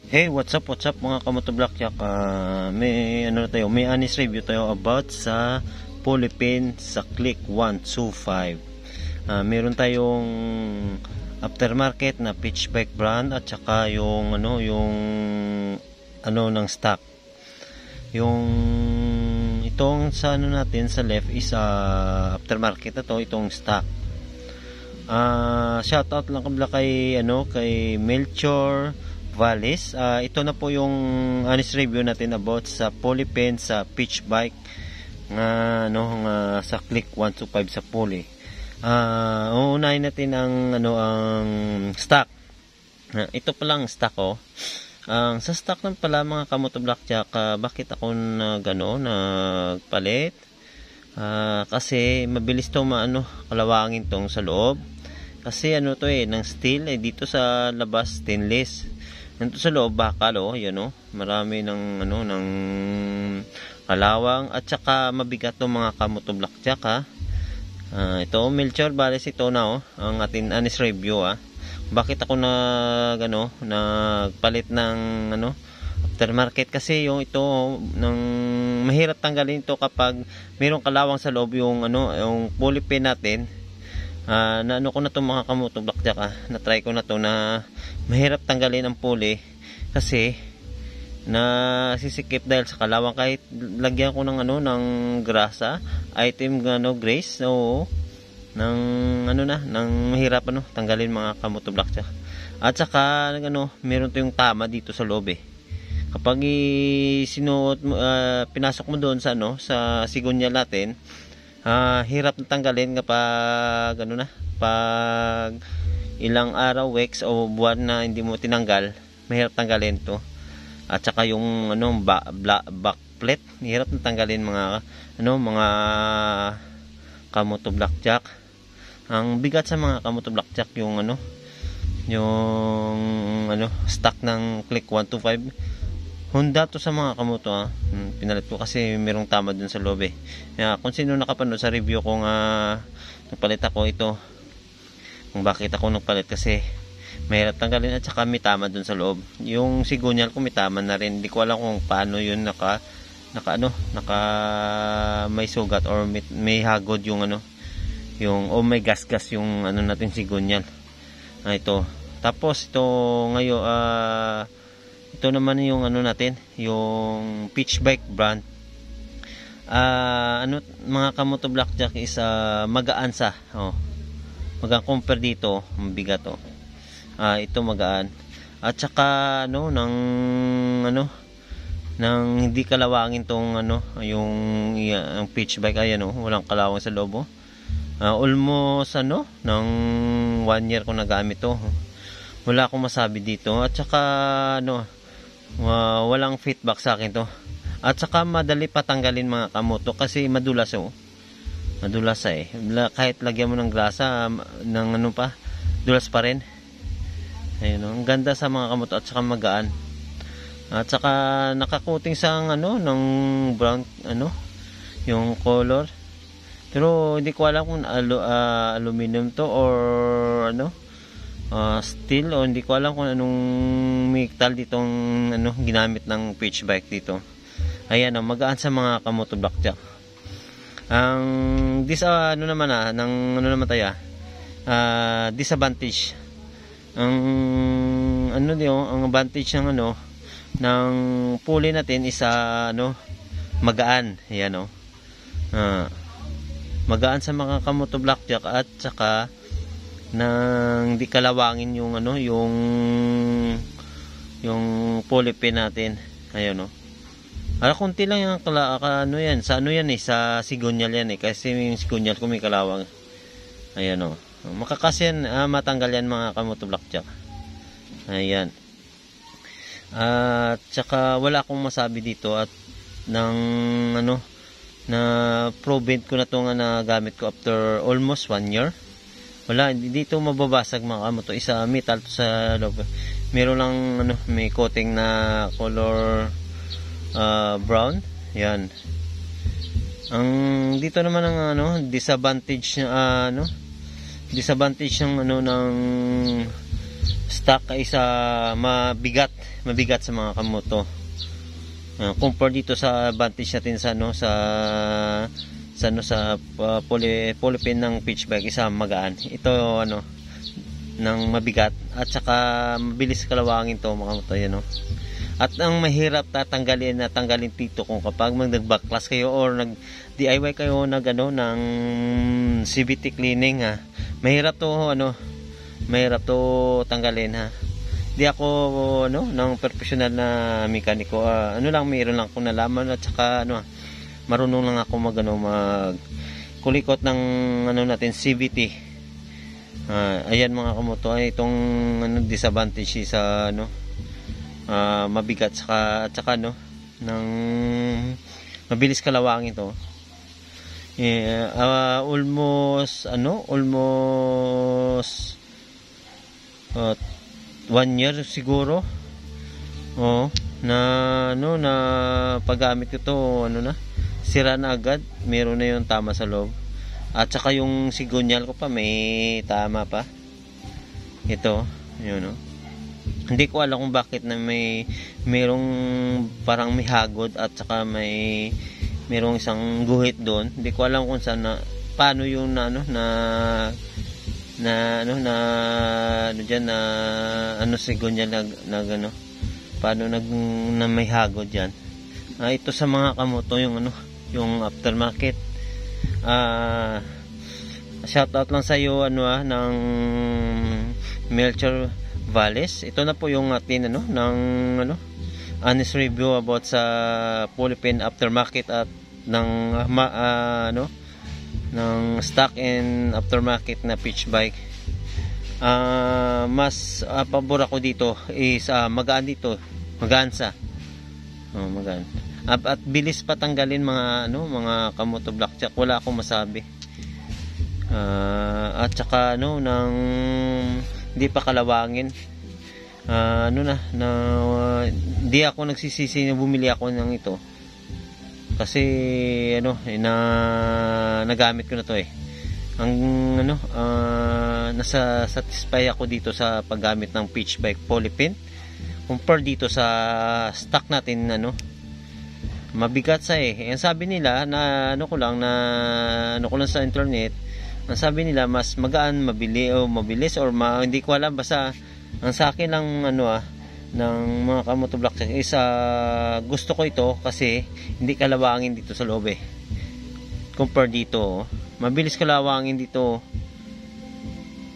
Hey, what's up mga kamoto blackjack. May honest review tayo about sa Polypin sa Click 125. Meron tayong aftermarket na pitch bike brand at saka yung ng stock. Yung itong sa natin sa left is aftermarket na to, itong stock. Shoutout lang kabla kay Melchor Valles. Ito na po yung honest review natin about sa Polypin sa pitch bike nga sa Click 125 sa Poly. Uunahin natin ang stock. Ito pa lang stock sa stock lang pala mga kamoto blackjack. Bakit ako nagpalit? Kasi mabilis to kalawangin tong sa loob. Kasi ng steel dito sa labas stainless. Nandito sa loob bakal marami ng kalawang at saka mabigat to mga kamoto blackjack ito Melchor Valles ito na ang ating honest review Bakit ako nagpalit ng aftermarket kasi yung ito mahirap tanggalin ito kapag mayroong kalawang sa loob yung Polypin natin. Ko na to mga kamoto blackjack na-try ko na to na mahirap tanggalin ang pulley kasi nasisikip dahil sa kalawang. Kahit lagyan ko ng grasa item grace nang mahirap tanggalin mga kamoto blackjack. At saka meron to yung tama dito sa loob kapag sinuot mo, pinasok mo doon sa sa sigunyal natin. Hirap na tanggalin kapag pag ilang araw, weeks o buwan na hindi mo tinanggal, mahirap tanggalin to. At saka yung back plate, hirap na tanggalin mga kamoto blackjack. Ang bigat sa mga kamoto blackjack yung stock ng Click 125. Honda to sa mga kamoto pinalit ko kasi merong tama dun sa loob kung sino nakapanood sa review ko nagpalit ako ito kung bakit ako nagpalit kasi mahirap tanggalin at saka may tama dun sa loob. Yung sigunyal ko may tama na rin, hindi ko alam kung paano yun naka may sugat or may hagod yung may gasgas yung natin sigunyal ito. Tapos ito ngayon ito naman yung natin, yung pitch bike brand. Mga kamoto blackjack is magaan sa. Magaan compare dito, mabigat ito magaan. At saka nang hindi kalawangin tong yung pitch bike walang kalawang sa loob. Almost ng 1 year ko nagamit to. Wala akong masabi dito. At saka walang feedback sa akin to. At saka madali patanggalin mga kamoto kasi madulas madulas kahit lagyan mo ng grasa ng dulas pa rin. Ayun ang ganda sa mga kamoto at saka magaan. At saka nakakuting sa ng brown yung color. Pero hindi ko alam kung aluminum to or steel o hindi ko alam kung anong metal ditong ginamit ng pitch bike dito. Ayan magaan sa mga kamoto blackjack. Ang disadvantage ang advantage ng pulley natin is magaan. Ayan magaan sa mga kamoto blackjack at saka nang di kalawangin yung Polypin natin. Ayun kunti lang yung sa sigunyal yan kasi yung sigunyal ko may kalawang. Ayan makakasyan matanggal yan mga kamoto blackjack. Ayan. At saka wala akong masabi dito at na proven ko na to na gamit ko after almost 1 year. Wala, dito mababasag mga kamoto. Isa metal to sa loob. Meron lang may coating na color brown. Yan. Ang dito naman ang disadvantage ng stock is mabigat sa mga kamoto. Compare dito sa advantage natin sa polypin ng pitch bike, isa magaan. Ito ng mabigat at saka mabilis kalawangin to mga kamoto, yan. At ang mahirap tanggalin dito kung kapag nag-backclass kayo or nag-DIY kayo ng CVT cleaning, mahirap to tanggalin, Di ako ng professional na mekaniko. Meron lang akong nalaman at saka marunong lang ako magkulikot ng natin CVT. Ayan mga kamoto, ay itong disadvantage sa mabigat at saka ng mabilis kalawangin to. Almost 1 year siguro na paggamit ko to, sira na agad, meron na yung tama sa loob, at saka yung sigonyal ko pa may tama pa. Ito yun, hindi ko alam kung bakit na merong parang may hagod at saka merong isang guhit doon. Hindi ko alam kung saan paano yung sigonya paano na may hagod diyan. Ito sa mga kamoto yung aftermarket. Shout out lang sa iyo ng Melchor Valles. Ito na po yung atin honest review about sa polypin aftermarket at ng stock and aftermarket na pitch bike. Mas pabor ako dito is magaan siya. Magaan. At bilis patanggalin mga kamoto blackjack, wala akong masabi. At saka nang hindi pa kalawangin, hindi ako nagsisisi na bumili ako ng ito kasi nagamit ko na to nasa satisfy ako dito sa paggamit ng pitch bike polypin compare dito sa stock natin. Mabigat sa ang sabi nila na ko lang sa internet, ang sabi nila mas magaan, mabilis or hindi ko alam, basta ang sa akin lang ng mga kamoto blackjack is gusto ko ito kasi hindi kalawangin dito sa loob compare dito, mabilis kalawangin dito.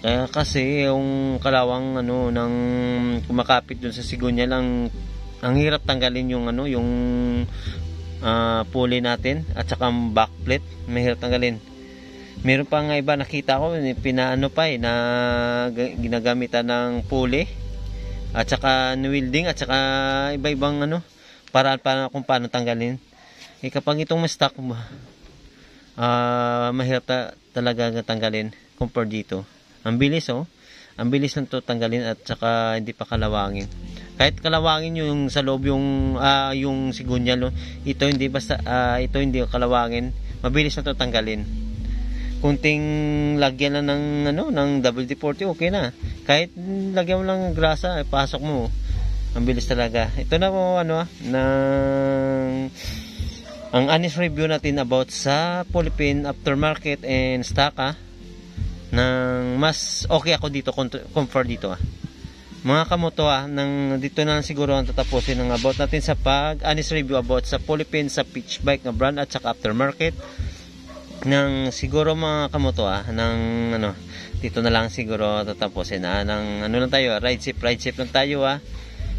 Kaya kasi yung kalawang ng kumakapit dun sa sigunya lang, ang hirap tanggalin yung pulley natin at saka backplate, mahirap tanggalin. Meron pa nga iba nakita ko na ginagamitan ng pulley at saka welding at saka iba-ibang paraan para kung paano tanggalin. Kapag itong stock mahirap talaga tanggalin compare dito. Ang bilis ang bilis lang to tanggalin at saka hindi pa kalawangin. Kahit kalawangin yung sa loob yung sigunyal, ito hindi kalawangin, mabilis na to tanggalin. Kunting lagyan lang ng WD-40, okay na. Kahit lagyan mo lang grasa, pasok mo. Ang bilis talaga. Ito na po ang honest review natin about sa polypin aftermarket and stock nang mas okay ako dito comfort dito mga kamoto dito na siguro ang tatapusin ng about natin sa honest review about sa polypin sa pitch bike na brand at saka aftermarket ng siguro mga kamoto dito na lang siguro tatapusin ng lang tayo, ride safe lang tayo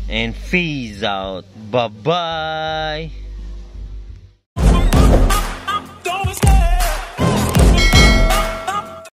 and phase out, bye bye.